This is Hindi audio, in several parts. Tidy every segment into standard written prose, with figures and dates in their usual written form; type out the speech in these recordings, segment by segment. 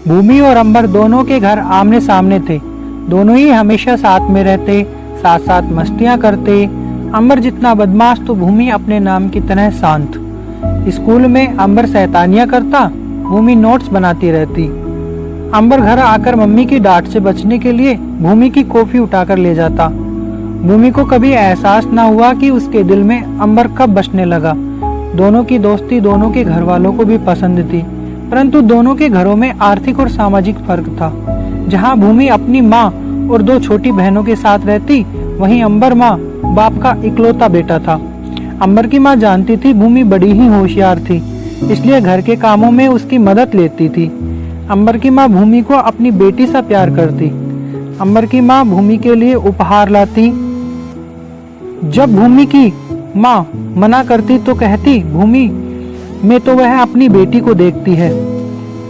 भूमि और अंबर दोनों के घर आमने सामने थे। दोनों ही हमेशा साथ में रहते, साथ साथ मस्तियां करते। अंबर जितना बदमाश तो भूमि अपने नाम की तरह शांत। स्कूल में अंबर शैतानियां करता, भूमि नोट्स बनाती रहती। अंबर घर आकर मम्मी की डांट से बचने के लिए भूमि की कॉफी उठाकर ले जाता। भूमि को कभी एहसास न हुआ कि उसके दिल में अंबर कब बसने लगा। दोनों की दोस्ती दोनों के घर वालों को भी पसंद थी, परंतु दोनों के घरों में आर्थिक और सामाजिक फर्क था। जहाँ भूमि अपनी माँ और 2 छोटी बहनों के साथ रहती, वहीं अंबर माँ बाप का इकलौता बेटा था। अंबर की माँ जानती थी भूमि बड़ी ही होशियार थी, इसलिए घर के कामों में उसकी मदद लेती थी। अंबर की माँ भूमि को अपनी बेटी सा प्यार करती। अंबर की माँ भूमि के लिए उपहार लाती। जब भूमि की माँ मना करती तो कहती, भूमि में तो वह अपनी बेटी को देखती है।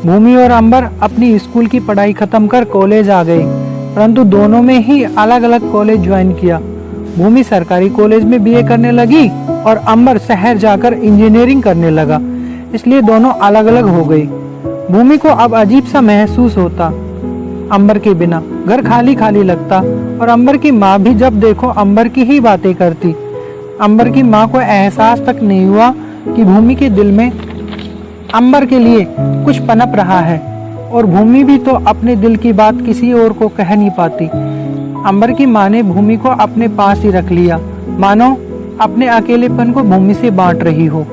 भूमि और अंबर अपनी स्कूल की पढ़ाई खत्म कर कॉलेज आ गए, परंतु दोनों में ही अलग अलग कॉलेज ज्वाइन किया। भूमि सरकारी कॉलेज में बीए करने लगी और अंबर शहर जाकर इंजीनियरिंग करने लगा, इसलिए दोनों अलग अलग हो गई। भूमि को अब अजीब सा महसूस होता, अंबर के बिना घर खाली खाली लगता, और अंबर की माँ भी जब देखो अंबर की ही बातें करती। अंबर की माँ को एहसास तक नहीं हुआ कि भूमि के दिल में अंबर के लिए कुछ पनप रहा है, और भूमि भी तो अपने दिल की बात किसी और को कह नहीं पाती। अंबर की माँ ने भूमि को अपने पास ही रख लिया, मानो अपने अकेलेपन को भूमि से बांट रही हो।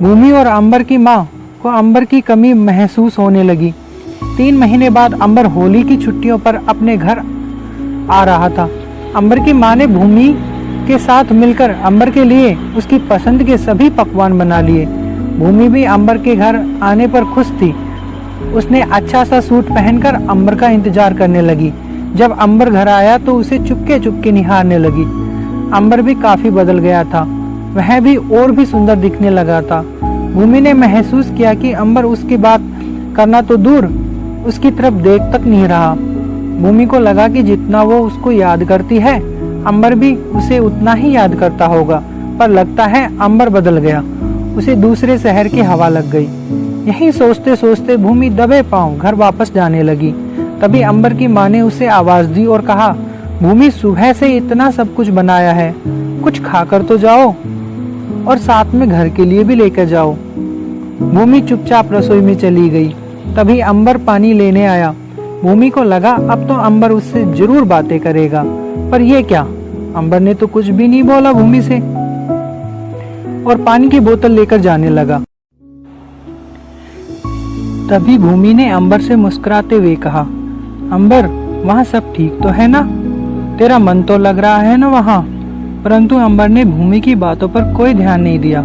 भूमि और अंबर की माँ को अंबर की कमी महसूस होने लगी। 3 महीने बाद अंबर होली की छुट्टियों पर अपने घर आ रहा था। अंबर की माँ ने भूमि के साथ मिलकर अंबर के लिए उसकी पसंद के सभी पकवान बना लिए। भूमि भी अंबर के घर आने पर खुश थी। उसने अच्छा सा सूट पहनकर अंबर का इंतजार करने लगी। जब अंबर घर आया तो उसे चुपके चुपके निहारने लगी। अंबर भी काफी बदल गया था, वह भी और भी सुंदर दिखने लगा था। भूमि ने महसूस किया कि अंबर उसकी बात करना तो दूर, उसकी तरफ देख तक नहीं रहा। भूमि को लगा कि जितना वो उसको याद करती है, अंबर भी उसे उतना ही याद करता होगा, पर लगता है अंबर बदल गया, उसे दूसरे शहर की हवा लग गई। यही सोचते सोचते भूमि दबे पांव घर वापस जाने लगी। तभी अंबर की माँ ने उसे आवाज दी और कहा, भूमि सुबह से इतना सब कुछ बनाया है, कुछ खाकर तो जाओ और साथ में घर के लिए भी लेकर जाओ। भूमि चुपचाप रसोई में चली गई। तभी अंबर पानी लेने आया। भूमि को लगा अब तो अंबर उससे जरूर बातें करेगा, पर यह क्या, अंबर ने तो कुछ भी नहीं बोला भूमि से, और पानी की बोतल लेकर जाने लगा। तभी भूमि ने अंबर से मुस्कुराते हुए कहा, अंबर वहाँ सब ठीक तो है ना, तेरा मन तो लग रहा है ना वहाँ। परंतु अंबर ने भूमि की बातों पर कोई ध्यान नहीं दिया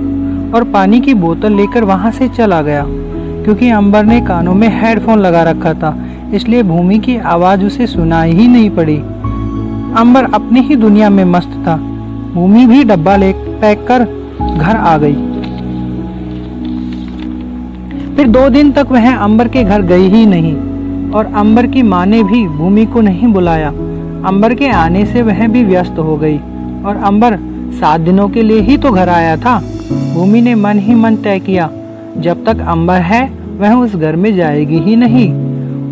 और पानी की बोतल लेकर वहाँ से चला गया। क्योंकि अंबर ने कानों में हेडफोन लगा रखा था, इसलिए भूमि की आवाज उसे सुनाई ही नहीं पड़ी। अंबर अपनी ही दुनिया में मस्त था। भूमि भी डब्बा पैक कर घर आ गई। फिर 2 दिन तक वह अंबर के घर गई ही नहीं, और अंबर की माँ ने भी भूमि को नहीं बुलाया। अंबर के आने से वह भी व्यस्त हो गई, और अंबर 7 दिनों के लिए ही तो घर आया था। भूमि ने मन ही मन तय किया, जब तक अंबर है वह उस घर में जाएगी ही नहीं।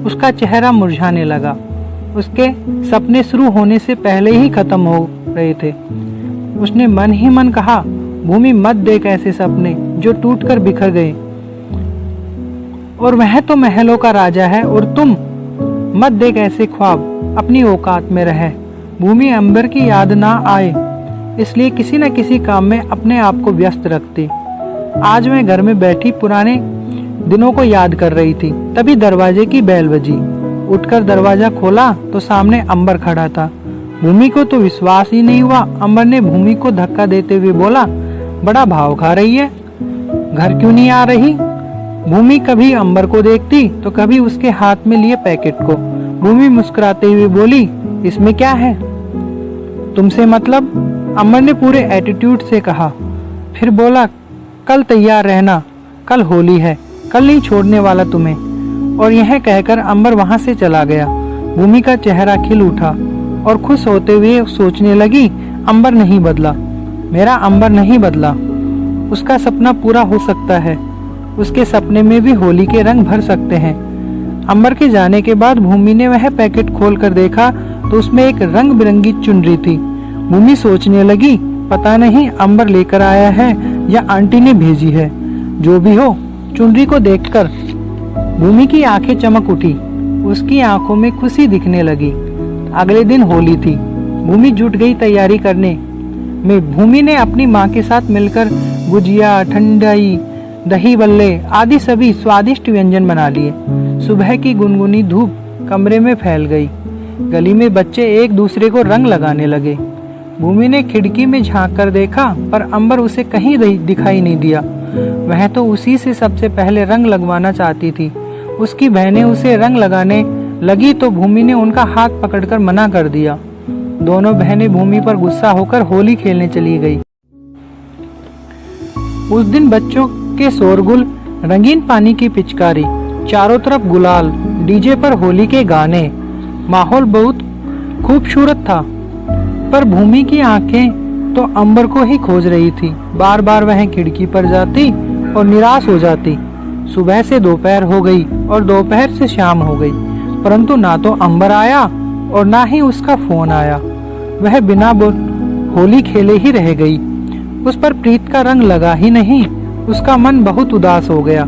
उसका चेहरा मुरझाने लगा। उसके सपने शुरू होने से पहले ही खत्म हो रहे थे। उसने मन ही मन कहा, भूमि मत देख ऐसे सपने जो टूटकर बिखर गए, और वह तो महलों का राजा है, और तुम मत देख ऐसे ख्वाब, अपनी औकात में रह। भूमि अंबर की याद ना आए इसलिए किसी न किसी काम में अपने आप को व्यस्त रखती। आज मैं घर में बैठी पुराने दिनों को याद कर रही थी। तभी दरवाजे की बेल बजी। उठकर दरवाजा खोला तो सामने अंबर खड़ा था। भूमि को तो विश्वास ही नहीं हुआ। अंबर ने भूमि को धक्का देते हुए बोला, बड़ा भाव खा रही है, घर क्यों नहीं आ रही? भूमि कभी अंबर को देखती तो कभी उसके हाथ में लिए पैकेट को। भूमि मुस्कुराते हुए बोली, इसमें क्या है? तुमसे मतलब? अंबर ने पूरे एटीट्यूड से कहा। फिर बोला, कल तैयार रहना, कल होली है, कल नहीं छोड़ने वाला तुम्हें। और यह कहकर अंबर वहां से चला गया। भूमि का चेहरा खिल उठा और खुश होते हुए सोचने लगी, अंबर नहीं बदला, मेरा अंबर नहीं बदला। उसका सपना पूरा हो सकता है, उसके सपने में भी होली के रंग भर सकते हैं। अंबर के जाने के बाद भूमि ने वह पैकेट खोलकर देखा तो उसमें एक रंग बिरंगी चुनरी थी। भूमि सोचने लगी, पता नहीं अंबर लेकर आया है या आंटी ने भेजी है। जो भी हो, चुनरी को देखकर भूमि की आंखें चमक उठी। उसकी आंखों में खुशी दिखने लगी। अगले दिन होली थी। भूमि जुट गई तैयारी करने में। भूमि ने अपनी माँ के साथ मिलकर गुजिया, ठंडाई, दही बल्ले आदि सभी स्वादिष्ट व्यंजन बना लिए। सुबह की गुनगुनी धूप कमरे में फैल गई। गली में बच्चे एक दूसरे को रंग लगाने लगे। भूमि ने खिड़की में झांक कर देखा, पर अंबर उसे कहीं दिखाई नहीं दिया। वह तो उसी से सबसे पहले रंग लगवाना चाहती थी। उसकी बहनें उसे रंग लगाने लगी तो भूमि ने उनका हाथ पकड़कर मना कर दिया। दोनों बहनें भूमि पर गुस्सा होकर होली खेलने चली गई। उस दिन बच्चों के शोरगुल, रंगीन पानी की पिचकारी, चारों तरफ गुलाल, डीजे पर होली के गाने, माहौल बहुत खूबसूरत था। पर भूमि की आंखें तो अंबर को ही खोज रही थी। बार बार वह खिड़की पर जाती और निराश हो जाती। सुबह से दोपहर हो गई और दोपहर से शाम हो गई, परंतु ना तो अंबर आया और ना ही उसका फोन आया। वह बिना होली खेले ही रह गई। उस पर प्रीत का रंग लगा ही नहीं। उसका मन बहुत उदास हो गया।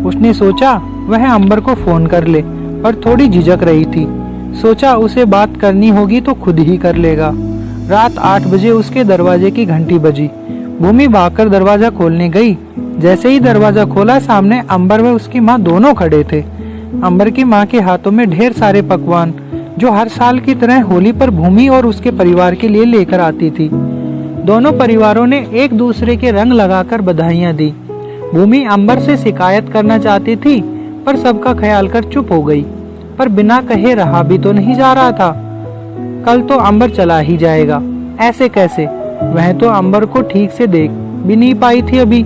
उसने सोचा वह अंबर को फोन कर ले, पर थोड़ी झिझक रही थी। सोचा उसे बात करनी होगी तो खुद ही कर लेगा। रात 8 बजे उसके दरवाजे की घंटी बजी। भूमि भागकर दरवाजा खोलने गई। जैसे ही दरवाजा खोला, सामने अंबर व उसकी माँ दोनों खड़े थे। अंबर की माँ के हाथों में ढेर सारे पकवान, जो हर साल की तरह होली पर भूमि और उसके परिवार के लिए लेकर आती थी। दोनों परिवारों ने एक दूसरे के रंग लगाकर बधाइयाँ दी। भूमि अंबर से शिकायत करना चाहती थी, पर सबका ख्याल कर चुप हो गई। पर बिना कहे रहा भी तो नहीं जा रहा था। कल तो अंबर चला ही जाएगा, ऐसे कैसे? वह तो अंबर को ठीक से देख भी नहीं पाई थी अभी।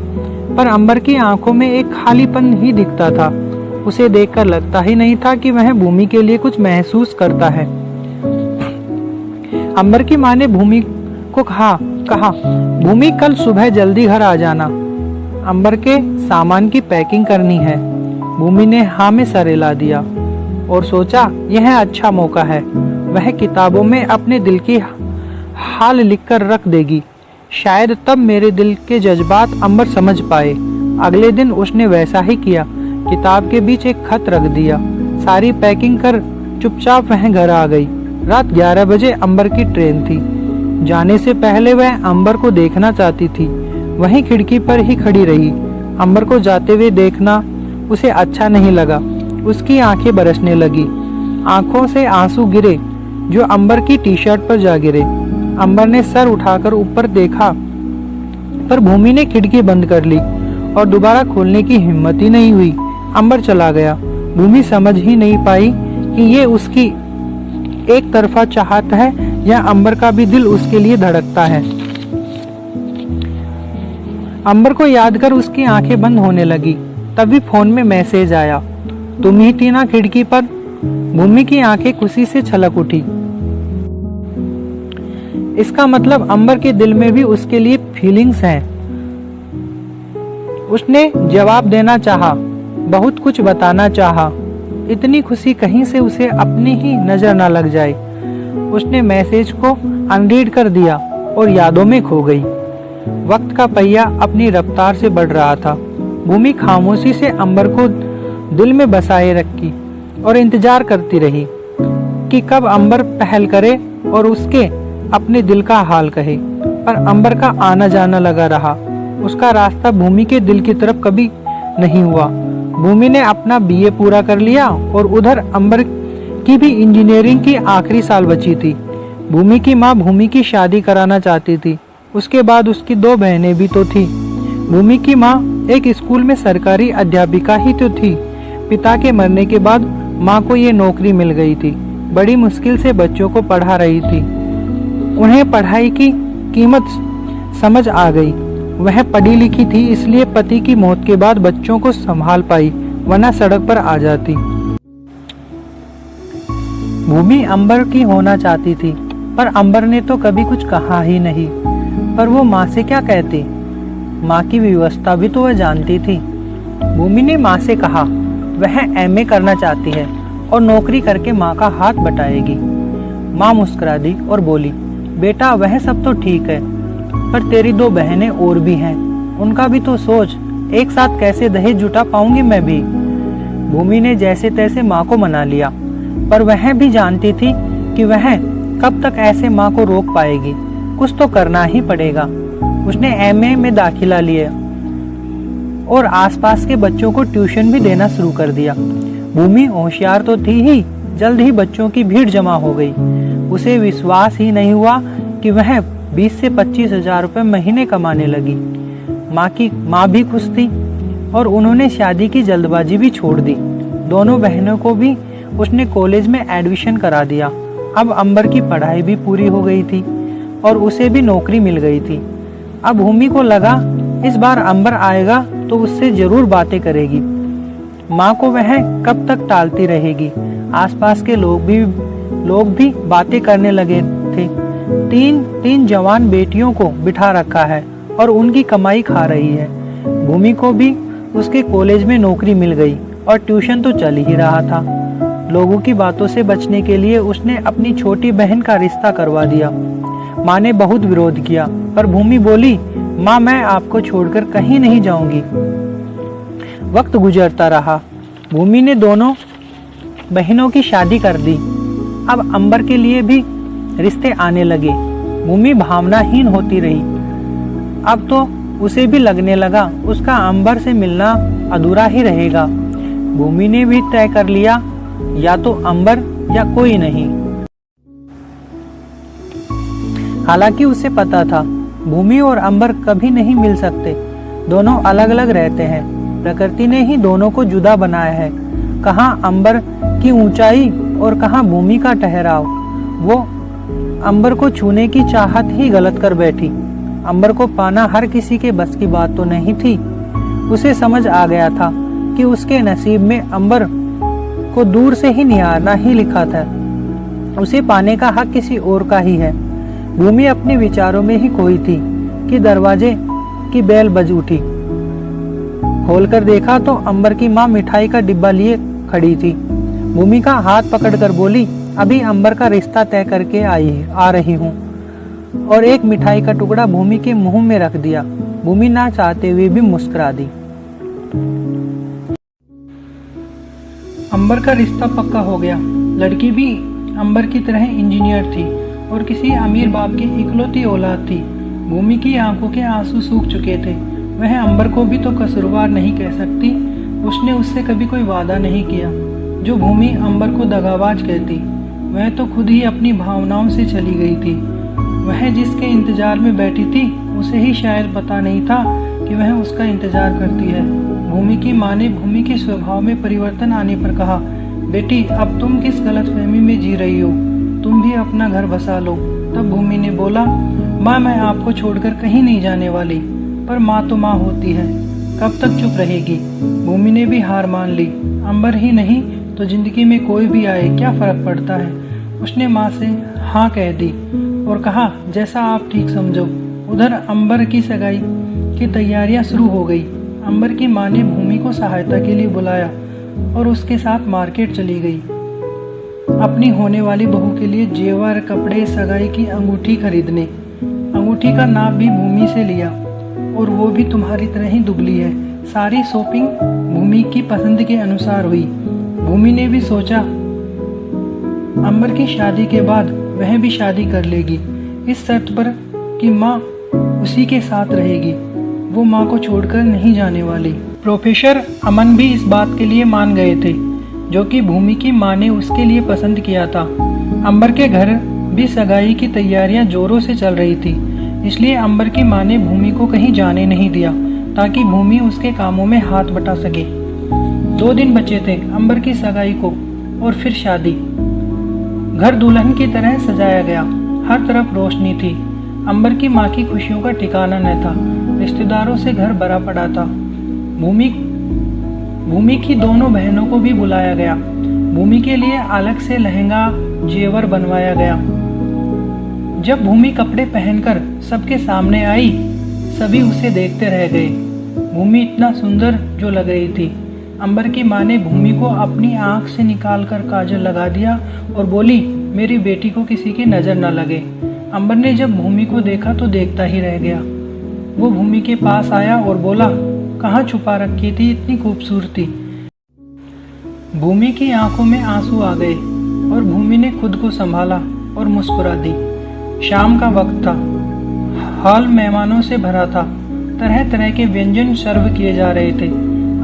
पर अंबर की आंखों में एक खालीपन ही दिखता था। उसे देखकर लगता ही नहीं था कि वह भूमि के लिए कुछ महसूस करता है। अंबर की माँ ने भूमि को कहा, भूमि कल सुबह जल्दी घर आ जाना, अंबर के सामान की पैकिंग करनी है। भूमि ने हाँ में सर हिला दिया और सोचा यह अच्छा मौका है। वह किताबों में अपने दिल की हाल लिखकर रख देगी। शायद तब मेरे दिल के जज्बात अंबर समझ पाए। अगले दिन उसने वैसा ही किया। किताब के बीच एक खत रख दिया। सारी पैकिंग कर चुपचाप वह घर आ गई। रात 11 बजे अंबर की ट्रेन थी। जाने से पहले वह अंबर को देखना चाहती थी। वहीं खिड़की पर ही खड़ी रही। अंबर को जाते हुए देखना उसे अच्छा नहीं लगा। उसकी आंखें बरसने लगी। आंखों से आंसू गिरे जो अंबर की टी शर्ट पर जा गिरे। अंबर ने सर उठाकर ऊपर देखा, पर भूमि ने खिड़की बंद कर ली और दोबारा खोलने की हिम्मत ही नहीं हुई। अंबर चला गया। भूमि समझ ही नहीं पाई कि ये उसकी एक तरफा चाहत है या अंबर का भी दिल उसके लिए धड़कता है। अंबर को याद कर उसकी आंखें बंद होने लगी। तभी फोन में मैसेज आया, तुम ही थी ना खिड़की पर? भूमि की आंखें खुशी से छलक उठी। इसका मतलब अंबर के दिल में भी उसके लिए फीलिंग्स हैं। उसने जवाब देना चाहा, बहुत कुछ बताना चाहा। इतनी खुशी कहीं से उसे अपनी ही नजर न लग जाए। उसने मैसेज को अनरीड कर दिया और यादों में खो गई। वक्त का पहिया अपनी रफ्तार से बढ़ रहा था। भूमि खामोशी से अंबर को दिल में बसाए रखी और इंतजार करती रही कि कब अंबर पहल करे और उसके अपने दिल का हाल कहे। पर अंबर का आना जाना लगा रहा। उसका रास्ता भूमि के दिल की तरफ कभी नहीं हुआ। भूमि ने अपना बीए पूरा कर लिया और उधर अंबर की भी इंजीनियरिंग की आखिरी साल बची थी। भूमि की माँ भूमि की शादी कराना चाहती थी। उसके बाद उसकी 2 बहनें भी तो थी। भूमि की माँ एक स्कूल में सरकारी अध्यापिका ही तो थी। पिता के मरने के बाद माँ को ये नौकरी मिल गई थी। बड़ी मुश्किल से बच्चों को पढ़ा रही थी। उन्हें पढ़ाई की कीमत समझ आ गई। वह पढ़ी लिखी थी, इसलिए पति की मौत के बाद बच्चों को संभाल पाई, वरना सड़क पर आ जाती। भूमि अंबर की होना चाहती थी, पर अंबर ने तो कभी कुछ कहा ही नहीं। पर वो माँ से क्या कहती? माँ की व्यवस्था भी तो वह जानती थी। भूमि ने माँ से कहा, वह एमए करना चाहती है और नौकरी करके माँ का हाथ बटाएगी। माँ मुस्कुरा दी और बोली, बेटा वह सब तो ठीक है, पर तेरी 2 बहनें और भी हैं, उनका भी तो सोच। एक साथ कैसे दहेज जुटा पाऊंगी मैं भी। भूमि ने जैसे तैसे माँ को मना लिया, पर वह भी जानती थी कि वह कब तक ऐसे माँ को रोक पाएगी। कुछ तो करना ही पड़ेगा। उसने एमए में दाखिला लिया और आसपास के बच्चों को ट्यूशन भी देना शुरू कर दिया। भूमि होशियार तो थी ही, जल्द ही बच्चों की भीड़ जमा हो गई। उसे विश्वास ही नहीं हुआ कि वह 20 से 25 हजार रुपये महीने कमाने लगी। माँ भी खुश थी और उन्होंने शादी की जल्दबाजी भी छोड़ दी। दोनों बहनों को भी उसने कॉलेज में एडमिशन करा दिया। अब अंबर की पढ़ाई भी पूरी हो गई थी और उसे भी नौकरी मिल गई थी। अब भूमि को लगा इस बार अंबर आएगा तो उससे जरूर बातें करेगी। माँ को वह कब तक टालती रहेगी। आसपास के लोग भी बातें करने लगे थे। तीन जवान बेटियों को बिठा रखा है और उनकी कमाई खा रही है। भूमि को भी उसके कॉलेज में नौकरी मिल गई और ट्यूशन तो चल ही रहा था। लोगों की बातों से बचने के लिए उसने अपनी छोटी बहन का रिश्ता करवा दिया। माँ ने बहुत विरोध किया, पर भूमि बोली, माँ मैं आपको छोड़कर कहीं नहीं जाऊंगी। वक्त गुजरता रहा। भूमि ने दोनों बहनों की शादी कर दी। अब अंबर के लिए भी रिश्ते आने लगे। भूमि भावनाहीन होती रही। अब तो उसे भी लगने लगा उसका अंबर से मिलना अधूरा ही रहेगा। भूमि ने भी तय कर लिया, या तो अंबर या कोई नहीं। हालांकि उसे पता था भूमि और अंबर कभी नहीं मिल सकते। दोनों अलग अलग रहते हैं। प्रकृति ने ही दोनों को जुदा बनाया है। कहाँ अंबर की ऊंचाई और कहाँ भूमि का ठहराव। वो अंबर को छूने की चाहत ही गलत कर बैठी। अंबर को पाना हर किसी के बस की बात तो नहीं थी। उसे समझ आ गया था कि उसके नसीब में अंबर को दूर से ही निहारना ही लिखा था। उसे पाने का हक किसी और का ही है। भूमि अपने विचारों में ही खोई थी कि दरवाजे की बेल बज उठी। खोलकर देखा तो अंबर की माँ मिठाई का डिब्बा लिए खड़ी थी। भूमि का हाथ पकड़कर बोली, अभी अंबर का रिश्ता तय करके आ रही हूँ, और एक मिठाई का टुकड़ा भूमि के मुंह में रख दिया। भूमि ना चाहते हुए भी मुस्कुरा दी। अंबर का रिश्ता पक्का हो गया। लड़की भी अंबर की तरह इंजीनियर थी और किसी अमीर बाप की इकलौती औलाद थी। भूमि की आंखों के आंसू सूख चुके थे। वह अंबर को भी तो कसूरवार नहीं कह सकती। उसने उससे कभी कोई वादा नहीं किया। जो भूमि अंबर को दगाबाज कहती, वह तो खुद ही अपनी भावनाओं से चली गई थी। वह जिसके इंतजार में बैठी थी उसे ही शायद पता नहीं था कि वह उसका इंतजार करती है। भूमि की माँ ने भूमि के स्वभाव में परिवर्तन आने पर कहा, बेटी अब तुम किस गलतफहमी में जी रही हो, तुम भी अपना घर बसा लो। तब भूमि ने बोला, माँ मैं आपको छोड़कर कहीं नहीं जाने वाली, पर माँ तो माँ होती है, कब तक चुप रहेगी। भूमि ने भी हार मान ली। अंबर ही नहीं तो जिंदगी में कोई भी आए क्या फर्क पड़ता है। उसने माँ से हाँ कह दी और कहा, जैसा आप ठीक समझो। उधर अंबर की सगाई की तैयारियां शुरू हो गई। अंबर की माँ ने भूमि को सहायता के लिए बुलाया और उसके साथ मार्केट चली गई अपनी होने वाली बहू के लिए जेवर, कपड़े, सगाई की अंगूठी खरीदने। अंगूठी का नाप भी भूमि से लिया और वो भी तुम्हारी तरह ही दुबली है। सारी शॉपिंग भूमि की पसंद के अनुसार हुई। भूमि ने भी सोचा अंबर की शादी के बाद वह भी शादी कर लेगी, इस शर्त पर कि माँ उसी के साथ रहेगी। वो माँ को छोड़कर नहीं जाने वाली। प्रोफेसर अमन भी इस बात के लिए मान गए थे, जो कि भूमि की माँ ने उसके लिए पसंद किया था। अंबर के घर भी सगाई की तैयारियां जोरों से चल रही थी, इसलिए अंबर की माँ ने भूमि को कहीं जाने नहीं दिया ताकि भूमि उसके कामों में हाथ बटा सके। 2 दिन बचे थे अंबर की सगाई को और फिर शादी। घर दुल्हन की तरह सजाया गया, हर तरफ रोशनी थी। अंबर की माँ की खुशियों का ठिकाना न था। रिश्तेदारों से घर भरा पड़ा था। भूमि की दोनों बहनों को भी बुलाया गया। भूमि के लिए अलग से लहंगा, जेवर बनवाया गया। जब भूमि कपड़े पहनकर सबके सामने आई, सभी उसे देखते रह गए। भूमि इतना सुंदर जो लग रही थी। अंबर की माँ ने भूमि को अपनी आंख से निकालकर काजल लगा दिया और बोली, मेरी बेटी को किसी की नजर न लगे। अंबर ने जब भूमि को देखा तो देखता ही रह गया। वो भूमि के पास आया और बोला, कहाँ छुपा रखी थी इतनी खूबसूरती। भूमि की आंखों में आंसू आ गए और भूमि ने खुद को संभाला और मुस्कुरा दी। शाम का वक्त था। हॉल मेहमानों से भरा था। तरह तरह के व्यंजन सर्व किए जा रहे थे।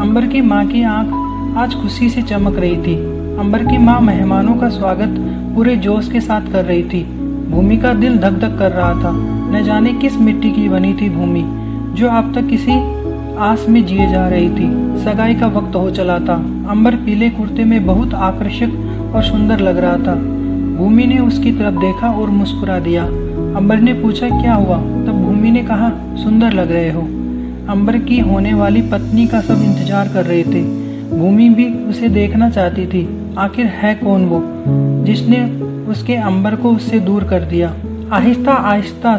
अंबर की माँ की आंख आज खुशी से चमक रही थी। अंबर की माँ मेहमानों का स्वागत पूरे जोश के साथ कर रही थी। भूमि का दिल धक धक कर रहा था। न जाने किस मिट्टी की बनी थी भूमि, जो अब तक किसी आस में जिए जा रही थी। सगाई का वक्त हो चला था। अंबर पीले कुर्ते में बहुत आकर्षक और सुंदर लग रहा था। भूमि ने उसकी तरफ देखा और मुस्कुरा दिया। अंबर ने पूछा, क्या हुआ? तब भूमि ने कहा, सुंदर लग रहे हो। अंबर की होने वाली पत्नी का सब इंतजार कर रहे थे। भूमि भी उसे देखना चाहती थी। आखिर है कौन वो जिसने उसके अंबर को उससे दूर कर दिया। आहिस्ता आहिस्ता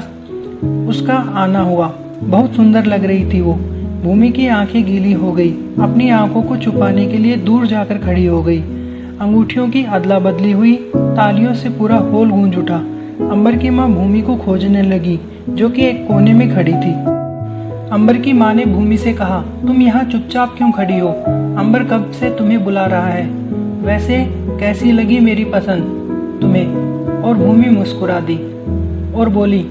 उसका आना हुआ। बहुत सुंदर लग रही थी वो। भूमि की आंखें गीली हो गई। अपनी आंखों को छुपाने के लिए दूर जाकर खड़ी हो गई। अंगूठियों की अदला बदली हुई। तालियों से पूरा हॉल गूंज उठा। अंबर की माँ भूमि को खोजने लगी, जो कि एक कोने में खड़ी थी। अंबर की माँ ने भूमि से कहा, तुम यहाँ चुपचाप क्यों खड़ी हो? अंबर कब से तुम्हें बुला रहा है। वैसे कैसी लगी मेरी पसंद तुम्हें? और भूमि मुस्कुरा दी और बोली,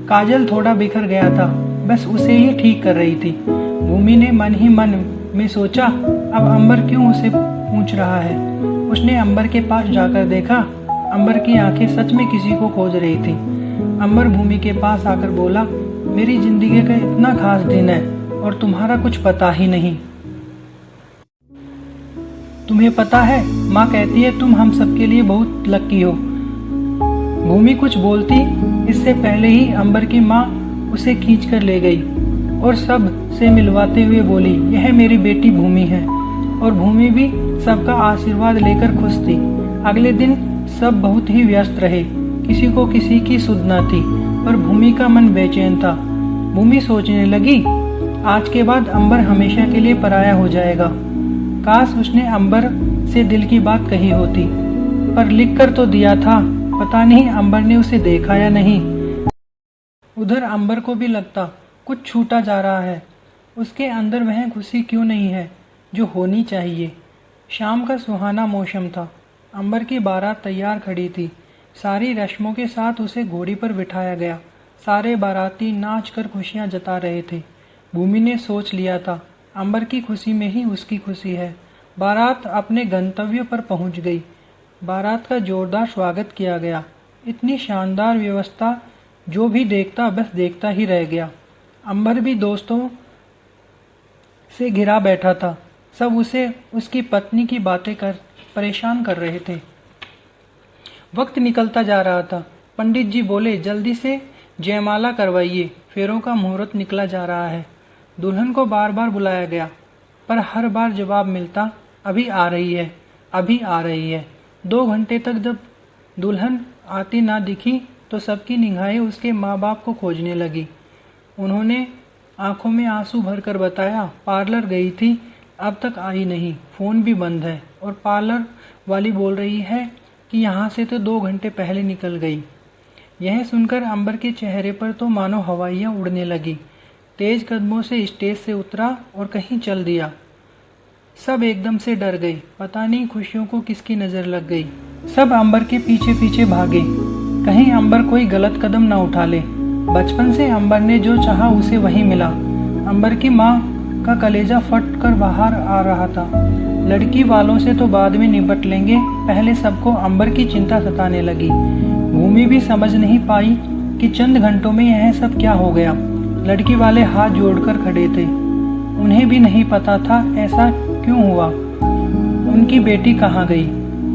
काजल थोड़ा बिखर गया था, बस उसे ही ठीक कर रही थी। भूमि ने मन ही मन में सोचा, अब अंबर क्यों उसे पूछ रहा है। उसने अंबर के पास जाकर देखा। अंबर की आंखें सच में किसी को खोज रही थी। अंबर भूमि के पास आकर बोला, मेरी जिंदगी का इतना खास दिन है और तुम्हारा कुछ पता ही नहीं। तुम्हें पता है, माँ कहती है तुम हम सबके लिए बहुत लकी हो। भूमि कुछ बोलती इससे पहले ही अंबर की माँ उसे खींच कर ले गई और सब से मिलवाते हुए बोली, यह मेरी बेटी भूमि है। और भूमि भी सबका आशीर्वाद लेकर खुश थी। अगले दिन सब बहुत ही व्यस्त रहे। किसी को किसी की सुध न थी, पर भूमि का मन बेचैन था। भूमि सोचने लगी, आज के बाद अंबर हमेशा के लिए पराया हो जाएगा। काश उसने अंबर से दिल की बात कही होती, पर लिख कर तो दिया था। पता नहीं अंबर ने उसे देखा या नहीं। उधर अंबर को भी लगता कुछ छूटा जा रहा है। उसके अंदर वह खुशी क्यों नहीं है जो होनी चाहिए। शाम का सुहाना मौसम था। अंबर की बारात तैयार खड़ी थी। सारी रस्मों के साथ उसे घोड़ी पर बिठाया गया। सारे बाराती नाच कर खुशियाँ जता रहे थे। भूमि ने सोच लिया था, अंबर की खुशी में ही उसकी खुशी है। बारात अपने गंतव्य पर पहुंच गई। बारात का जोरदार स्वागत किया गया। इतनी शानदार व्यवस्था, जो भी देखता बस देखता ही रह गया। अंबर भी दोस्तों से घिरा बैठा था। सब उसे उसकी पत्नी की बातें कर परेशान कर रहे थे। वक्त निकलता जा रहा था। पंडित जी बोले, जल्दी से जयमाला करवाइए, फेरों का मुहूर्त निकला जा रहा है। दुल्हन को बार बार बुलाया गया, पर हर बार जवाब मिलता, अभी आ रही है, अभी आ रही है। 2 घंटे तक जब दुल्हन आती ना दिखी तो सबकी निगाहें उसके माँ बाप को खोजने लगी। उन्होंने आंखों में आंसू भरकर बताया, पार्लर गई थी, अब तक आई नहीं, फ़ोन भी बंद है। और पार्लर वाली बोल रही है कि यहाँ से तो 2 घंटे पहले निकल गई। यह सुनकर अंबर के चेहरे पर तो मानो हवाइयाँ उड़ने लगी। तेज कदमों से स्टेज से उतरा और कहीं चल दिया। सब एकदम से डर गए। पता नहीं खुशियों को किसकी नज़र लग गई। सब अंबर के पीछे पीछे भागे, कहीं अंबर कोई गलत कदम ना उठा ले। बचपन से अंबर ने जो चाहा उसे वही मिला। अंबर की माँ का कलेजा फट कर बाहर आ रहा था। लड़की वालों से तो बाद में निपट लेंगे, पहले सबको अंबर की चिंता सताने लगी। भूमि भी समझ नहीं पाई कि चंद घंटों में यह सब क्या हो गया। लड़की वाले हाथ जोड़कर खड़े थे। उन्हें भी नहीं पता था ऐसा क्यों हुआ। उनकी बेटी कहाँ गई।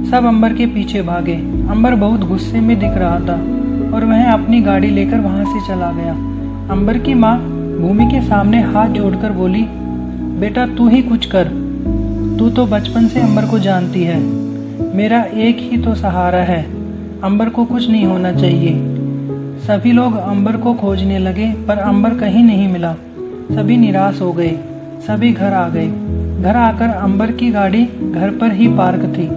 सब अंबर के पीछे भागे। अंबर बहुत गुस्से में दिख रहा था और वह अपनी गाड़ी लेकर वहां से चला गया। अंबर की माँ भूमि के सामने हाथ जोड़कर बोली, बेटा तू ही कुछ कर, तू तो बचपन से अंबर को जानती है। मेरा एक ही तो सहारा है, अंबर को कुछ नहीं होना चाहिए। सभी लोग अंबर को खोजने लगे, पर अंबर कहीं नहीं मिला। सभी निराश हो गए। सभी घर आ गए। घर आकर अंबर की गाड़ी घर पर ही पार्क थी।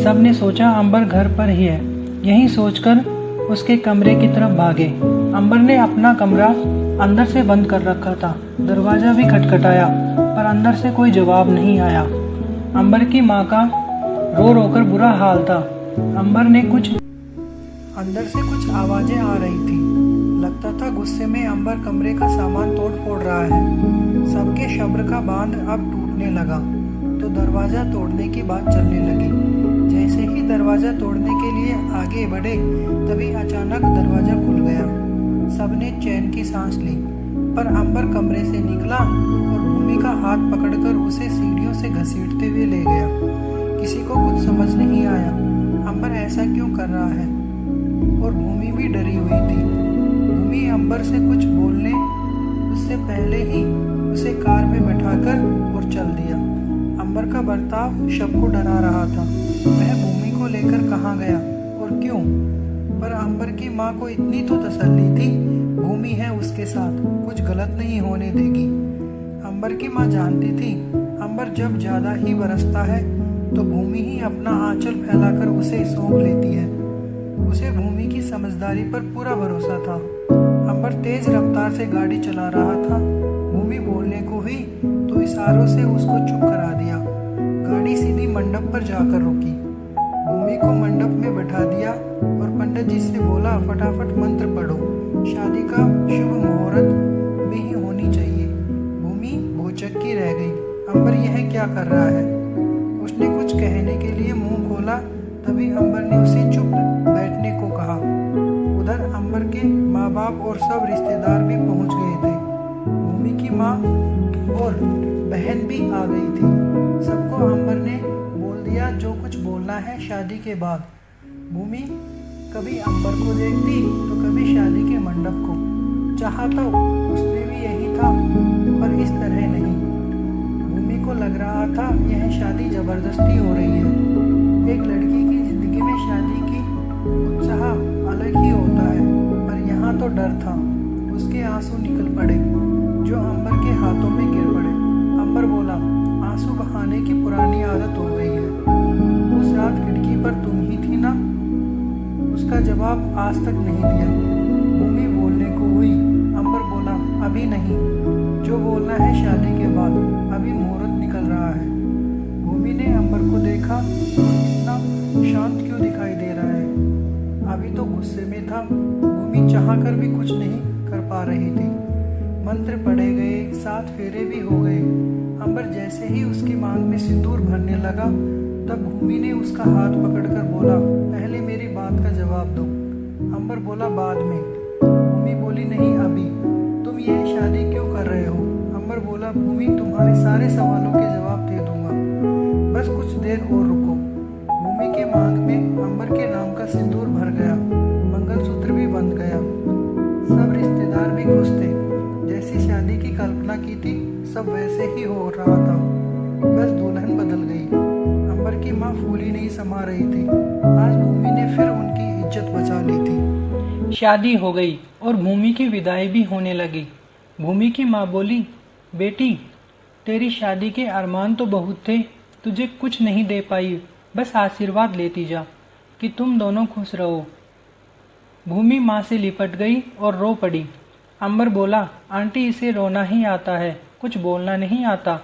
सबने सोचा अंबर घर पर ही है। यही सोचकर उसके कमरे की तरफ भागे। अंबर ने अपना कमरा अंदर से बंद कर रखा था। दरवाजा भी खटखटाया पर अंदर से कोई जवाब नहीं आया। अंबर की माँ का रो रो कर बुरा हाल था। अंदर से कुछ आवाजें आ रही थी। लगता था गुस्से में अंबर कमरे का सामान तोड़ फोड़ रहा है। सबके सब्र का बांध अब टूटने लगा तो दरवाजा तोड़ने की बात चलने लगी। जैसे ही दरवाजा तोड़ने के लिए आगे बढ़े तभी अचानक दरवाजा खुल गया। सबने चैन की सांस ली पर अंबर कमरे से निकला और भूमि का हाथ पकड़कर उसे सीढ़ियों से घसीटते हुए ले गया। किसी को कुछ समझ नहीं आया अंबर ऐसा क्यों कर रहा है और भूमि भी डरी हुई थी। भूमि अंबर से कुछ बोलने उससे पहले ही उसे कार में बैठाकर और चल दिया। अंबर का बर्ताव सबको डरा रहा था। वह भूमि को लेकर कहाँ गया और क्यों? पर अंबर की माँ को इतनी तो तसल्ली थी, भूमि है उसके साथ, कुछ गलत नहीं होने देगी। अंबर की माँ जानती थी अंबर जब ज्यादा ही बरसता है तो भूमि ही अपना आंचल फैलाकर उसे सौंप लेती है। उसे भूमि की समझदारी पर पूरा भरोसा था। अंबर तेज रफ्तार से गाड़ी चला रहा था। भूमि बोलने को हुई तो इशारों से उसको चुप करा दिया। गाड़ी सीधी मंडप पर जाकर रुकी। भूमि को मंडप में बैठा दिया और पंडित जी से बोला, फटाफट मंत्र पढ़ो, शादी का शुभ मुहूर्त में ही होनी चाहिए। भूमि भौचक्की रह गई। अंबर यह क्या कर रहा है? उसने कुछ कहने के लिए मुंह खोला तभी अंबर ने उसे चुप बैठने को कहा। उधर अंबर के माँ बाप और सब रिश्तेदार भी पहुंच गए थे। भूमि की माँ और बहन भी आ गई थी। सबको अंबर ने बोल दिया जो कुछ बोलना है शादी के बाद। भूमि कभी अंबर को देखती तो कभी शादी के मंडप को। चाहा तो उसने भी यही था पर इस तरह नहीं। भूमि को लग रहा था यह शादी जबरदस्ती हो रही है। एक लड़की की जिंदगी में शादी की उत्साह अलग ही होता है पर यहाँ तो डर था। उसके आंसू निकल पड़े जो अंबर के हाथों में गिर पड़े। अंबर बोला, आंसू बहाने की पुरानी आदत हो गई है। उस रात खिड़की पर तुम ही थी ना? उसका जवाब आज तक नहीं दिया। भूमि बोलने को हुई। अंबर बोला, अभी नहीं, जो बोलना है शादी के बाद, अभी मुहूर्त निकल रहा है। भूमि ने अंबर को देखा और इतना शांत क्यों दिखाई दे रहा है? अभी तो गुस्से में था। भूमि चाहकर भी कुछ नहीं कर पा रही थी। मंत्र पढ़े गए, 7 फेरे भी हो गए। अंबर जैसे ही उसकी मांग में सिंदूर भरने लगा तब भूमि ने उसका हाथ पकड़कर बोला, पहले मेरी बात का जवाब दो। अंबर बोला, बाद में। भूमि बोली, नहीं अभी। तुम यह शादी क्यों कर रहे हो? अंबर बोला, भूमि तुम्हारे सारे सवालों के जवाब दे दूंगा, बस कुछ देर और रुको। भूमि के मांग में अंबर के नाम का सिंदूर भर गया। मंगलसूत्र भी बंध गया। सब रिश्तेदार भी खुश थे। जैसी शादी की कल्पना की थी सब वैसे ही हो रहा था, बस दुल्हन बदल गई। अंबर की माँ फूली नहीं समा रही थी। आज भूमि ने फिर उनकी इज्जत बचा ली थी। शादी हो गई और भूमि की विदाई भी होने लगी। भूमि की माँ बोली, बेटी तेरी शादी के अरमान तो बहुत थे, तुझे कुछ नहीं दे पाई, बस आशीर्वाद लेती जा कि तुम दोनों खुश रहो। भूमि माँ से लिपट गई और रो पड़ी। अंबर बोला, आंटी इसे रोना ही आता है, कुछ बोलना नहीं आता।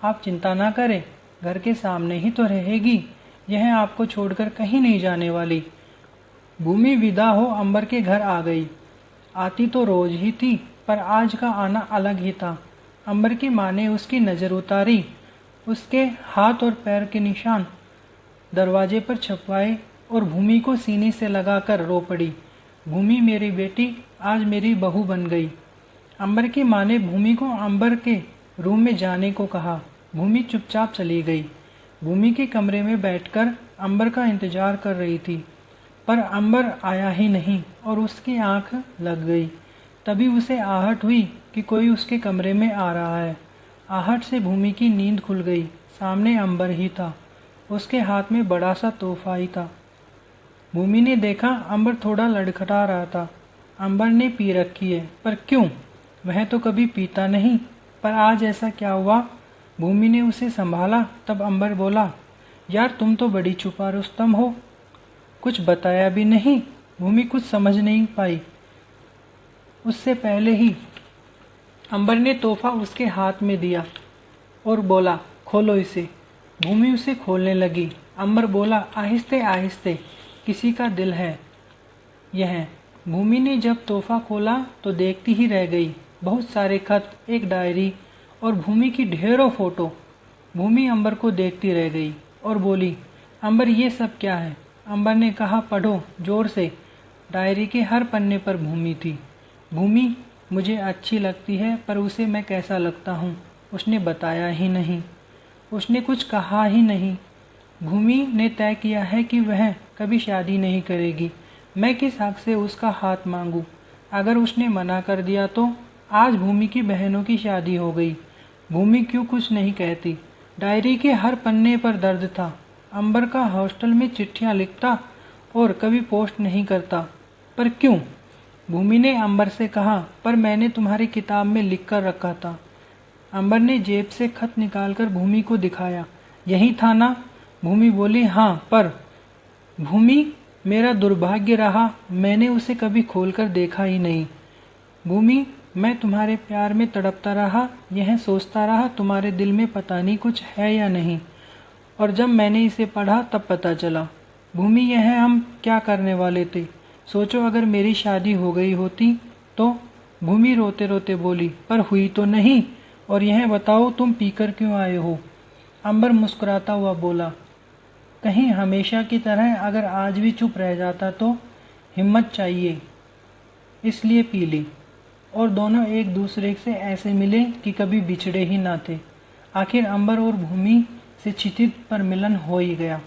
आप चिंता ना करें, घर के सामने ही तो रहेगी, यह आपको छोड़कर कहीं नहीं जाने वाली। भूमि विदा हो अंबर के घर आ गई। आती तो रोज ही थी पर आज का आना अलग ही था। अंबर की माँ ने उसकी नज़र उतारी, उसके हाथ और पैर के निशान दरवाजे पर छपवाए और भूमि को सीने से लगाकर रो पड़ी। भूमि मेरी बेटी आज मेरी बहू बन गई। अंबर की माँ ने भूमि को अंबर के रूम में जाने को कहा। भूमि चुपचाप चली गई। भूमि के कमरे में बैठकर अंबर का इंतजार कर रही थी पर अंबर आया ही नहीं और उसकी आंख लग गई। तभी उसे आहट हुई कि कोई उसके कमरे में आ रहा है। आहट से भूमि की नींद खुल गई। सामने अंबर ही था। उसके हाथ में बड़ा सा तोहफा ही था। भूमि ने देखा अंबर थोड़ा लड़खड़ा रहा था। अंबर ने पी रखी है, पर क्यों? वह तो कभी पीता नहीं, पर आज ऐसा क्या हुआ? भूमि ने उसे संभाला। तब अंबर बोला, यार तुम तो बड़ी छुपा रुस्तम हो, कुछ बताया भी नहीं। भूमि कुछ समझ नहीं पाई। उससे पहले ही अंबर ने तोहफा उसके हाथ में दिया और बोला, खोलो इसे। भूमि उसे खोलने लगी। अंबर बोला, आहिस्ते आहिस्ते, किसी का दिल है यह। भूमि ने जब तोहफा खोला तो देखती ही रह गई। बहुत सारे खत, एक डायरी और भूमि की ढेरों फोटो। भूमि अंबर को देखती रह गई और बोली, अंबर ये सब क्या है? अंबर ने कहा, पढ़ो जोर से। डायरी के हर पन्ने पर भूमि थी। भूमि मुझे अच्छी लगती है, पर उसे मैं कैसा लगता हूँ उसने बताया ही नहीं, उसने कुछ कहा ही नहीं। भूमि ने तय किया है कि वह कभी शादी नहीं करेगी। मैं किस हक से उसका हाथ मांगूं? अगर उसने मना कर दिया तो? आज भूमि की बहनों की शादी हो गई। भूमि क्यों कुछ नहीं कहती? डायरी के हर पन्ने पर दर्द था। अंबर का हॉस्टल में चिट्ठियां लिखता और कभी पोस्ट नहीं करता, पर क्यों? भूमि ने अंबर से कहा, पर मैंने तुम्हारी किताब में लिख कर रखा था। अंबर ने जेब से खत निकालकर भूमि को दिखाया। यही था ना? भूमि बोली, हाँ, पर भूमि मेरा दुर्भाग्य रहा, मैंने उसे कभी खोलकर देखा ही नहीं। भूमि, मैं तुम्हारे प्यार में तड़पता रहा, यह सोचता रहा तुम्हारे दिल में पता नहीं कुछ है या नहीं, और जब मैंने इसे पढ़ा तब पता चला। भूमि, यह हम क्या करने वाले थे? सोचो अगर मेरी शादी हो गई होती तो? भूमि रोते रोते बोली, पर हुई तो नहीं। और यह बताओ तुम पीकर क्यों आए हो? अंबर मुस्कुराता हुआ बोला, कहीं हमेशा की तरह अगर आज भी चुप रह जाता तो? हिम्मत चाहिए, इसलिए पी ली। और दोनों एक दूसरे से ऐसे मिले कि कभी बिछड़े ही ना थे। आखिर अंबर और भूमि से क्षितिज पर मिलन हो ही गया।